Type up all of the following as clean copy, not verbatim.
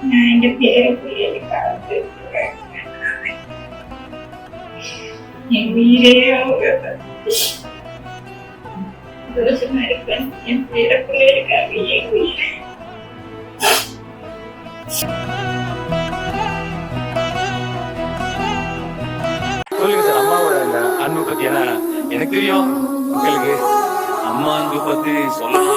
நான் எங்க பேர பிள்ளைகளுக்காக என் உயிரே தோஷமா இருப்பேன். என் பேர பிள்ளைகளுக்காக என் உயிரை சொல்லுங்க சார் அம்மாவோட இந்த அன்பு பத்தி. ஏன்னா எனக்கு தெரியும் உங்களுக்கு அம்மா அன்பு பத்தி சொல்லணுமா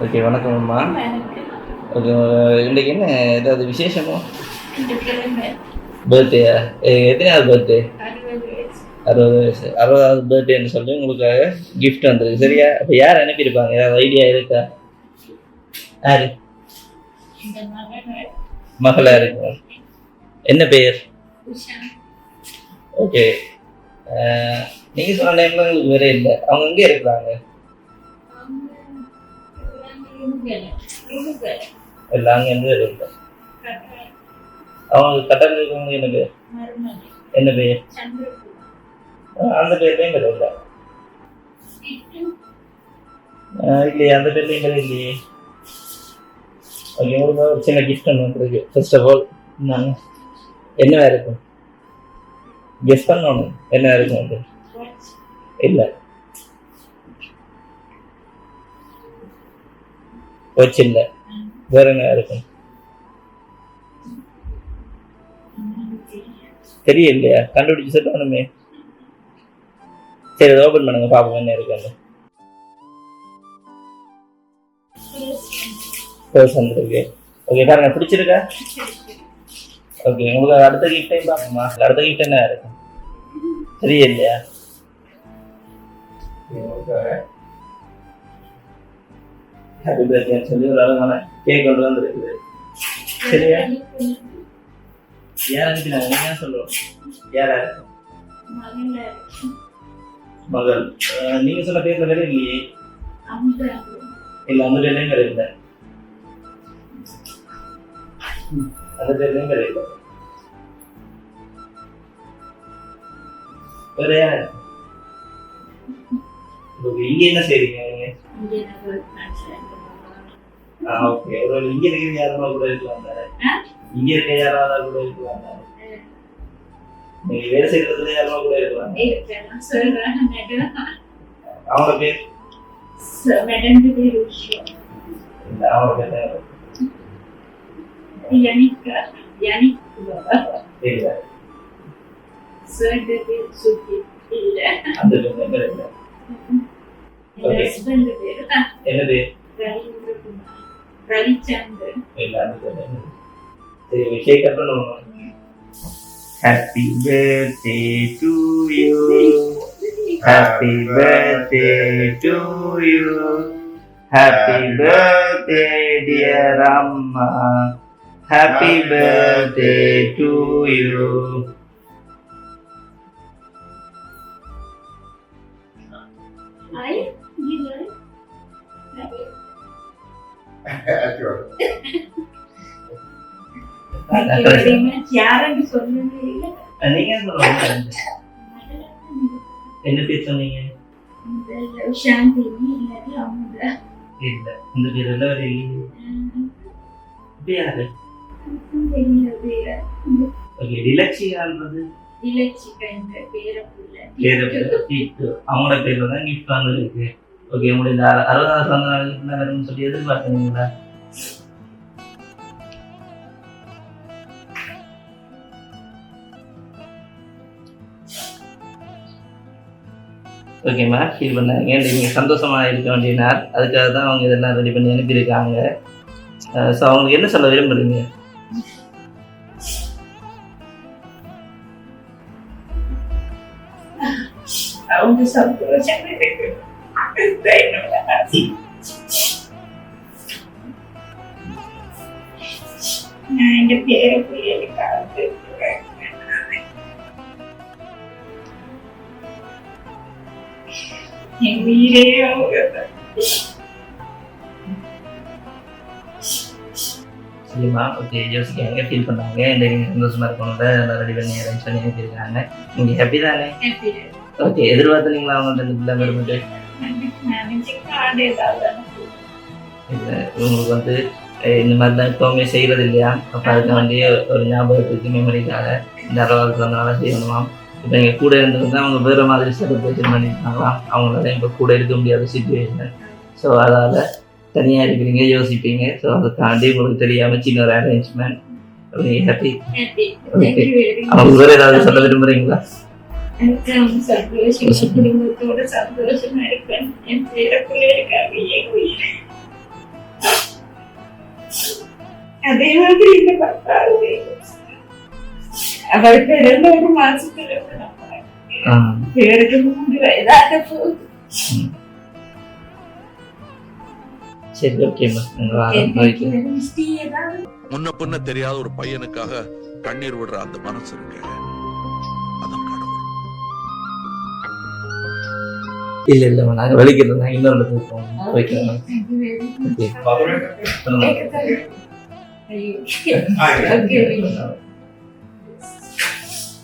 ஓகே, வணக்கம் அம்மா. ஓகே, இன்றைக்கு என்ன ஏதாவது விசேஷமோ? பர்த்டேயா? எத்தனையாவது பர்த்டே? 60 வயசு. 60வது பர்த்டேன்னு சொல்லி உங்களுக்காக கிஃப்ட் வந்துருக்கு. சரியா? அப்போ யார் அனுப்பியிருப்பாங்க? ஏதாவது ஐடியா இருக்கா? யாரு? மகளா இருக்கும். என்ன பெயர்? ஓகே, நீங்கள் சொன்ன டைம்ல உங்களுக்கு வேற இல்லை. அவங்க எங்கே இருக்கிறாங்க? இல்லை, அங்கே எந்த வேறு இல்லை. அவங்க கட்டளை இருக்கவங்க என்ன பேர்? என்ன பேர்? அந்த பேர்லையும் பேர் இல்லை. இல்லையே, அந்த பேர்லையும் பேர் இல்லையே. ஓகே, உங்களுக்கு ஒரு சின்ன கிஃப்ட் ஒன்று வந்துருக்கு. ஃபர்ஸ்ட் ஆஃப் ஆல் நாங்கள் என்னவா இருக்கும் கெஸ் பண்ணணும். என்ன இருக்கும் வந்து? இல்லை, வச்சு இல்லை. வேற என்ன இருக்கும்? தெரியலையா? கண்டுபிடிச்சு சொல்லணுமே. சரி, ஓபன் பண்ணுங்க பாப்போம் என்ன இருக்கு. இருக்கு. ஓகே, பாருங்க, பிடிச்சிருக்கா? ஓகே, உங்களுக்கு அடுத்த கிஃப்டையும் பார்க்கணுமா? அடுத்த கிஃப்ட் என்ன இருக்கும்? தெரியலையா? ஹாப்பி பர்த்டே சொல்லி ஒரு அழகான கேக் கொண்டு வந்துருக்குது. சரியா? யார் அனுப்பினாங்க? நீங்க சொல்லுவோம். யாரா இருக்கும்? மகள். நீங்க சொன்ன பேர்ல வேற இல்லையே. இல்ல, அந்த பேர்லயும் வேற இல்லை. அந்த பேர்லயும் வேற இல்லை. வேற யாரு? இங்க என்ன செய்றீங்க? ஓகே, ஒரு இங்க இருக்கிற யாராவது கூட இருக்கலாம் தானே? இங்க இருக்க யாராவது கூட இருக்கலாம் தானே? நீங்க வேலை செய்யறதுல யாராவது கூட இருக்கலாம். அவங்க பேர்? அவங்க பேர் அந்த பேர் இல்லை. என்ன பேர்? Happy birthday to you. Happy birthday to you. Happy birthday dear Amma. Happy birthday to you. யாரும் சொல்லவே இல்லை. நீங்க சொல்லுங்க. என்ன பேர் சொன்னீங்க? இல்ல, இந்த பேர் எல்லாம் வேற இல்லையே. யாரு? ஓகே, டிலக்ஷியான்றது அவங்களோட பேர்ல தான் கிஃப்ட் வந்துருக்கு. ஓகே, உங்களுடைய இந்த 60வது பிறந்த நாளுக்கு வரும்னு சொல்லி எதிர்பார்த்தீங்களா? ஓகேம்மா, ஃபீல் பண்ணாங்க. நீங்கள் சந்தோஷமாக இருக்க வேண்டிய நாள். அதுக்காக தான் அவங்க இதெல்லாம் ரெடி பண்ணி அனுப்பியிருக்காங்க. ஸோ அவங்களுக்கு என்ன சொல்ல விரும்புறீங்க? அவங்க சந்தோஷம் இருக்கு. நான் எங்க பேர பிள்ளைகளுக்காக என் உயிரே அவங்க தான். சரிம்மா, ஓகே. யோசிக்காங்க, ஃபீல் பண்ணாங்க. இந்த நீங்கள் சந்தோஷமா இருக்கணும் ரெடி பண்ணி அரேஞ்ச் பண்ணி வச்சிருக்காங்க. நீங்கள் ஹாப்பி தானே? Happy. ஓகே. எதிர்பார்த்தீங்களா அவங்க இந்த பிள்ளை வரும்போது? நினைச்சு காடு ஏதாவது அனுப்பு. இல்லை, உங்களுக்கு வந்து இந்த மாதிரிலாம் எப்போவுமே செய்கிறது இல்லையா? அப்போ அதுக்கு வேண்டி ஒரு ஞாபகத்துக்கு மெமரிக்காக இந்த அளவுக்கு வந்தனால செய்யணுமாம். இப்போ எங்கள் கூட இருந்தவங்க அவங்க வேறு மாதிரி செலிப்ரேஷன் பண்ணியிருக்காங்களாம். அவங்களால இப்போ கூட இருக்க முடியாத சுச்சுவேஷன். ஸோ அதால் தனியாக இருக்கிறீங்க, யோசிப்பீங்க. ஸோ அதை தாண்டி உங்களுக்கு தெரியாமல் சின்ன ஒரு arrangement. Happy. Happy. Thank you very much. அவங்க வேறு ஏதாவது சொல்ல விரும்புகிறீங்களா? எனக்கு அவங்க சந்தோஷம், குடும்பத்தோட சந்தோஷமா இருப்பேன். என் பேரக்குள்ளே இருக்காங்க என் உயிர். அதே மாதிரி இந்த பத்தாவது அவர் பிறந்த ஒரு மாசத்துல பேருக்கு 3 வயதாக போகுது. சரி, ஓகேம்மா. முன்ன பின்ன தெரியாத ஒரு பையனுக்காக கண்ணீர் விடுற அந்த மனசு இருக்கு, அதான் கடவுள். இல்லை இல்லைம்மா, நாங்கள் வெளிக்கிறது நாங்கள் இன்னொரு இடத்துக்கு போவோம். வைக்கிறோம். ஓகே. ஐயோ. Okay.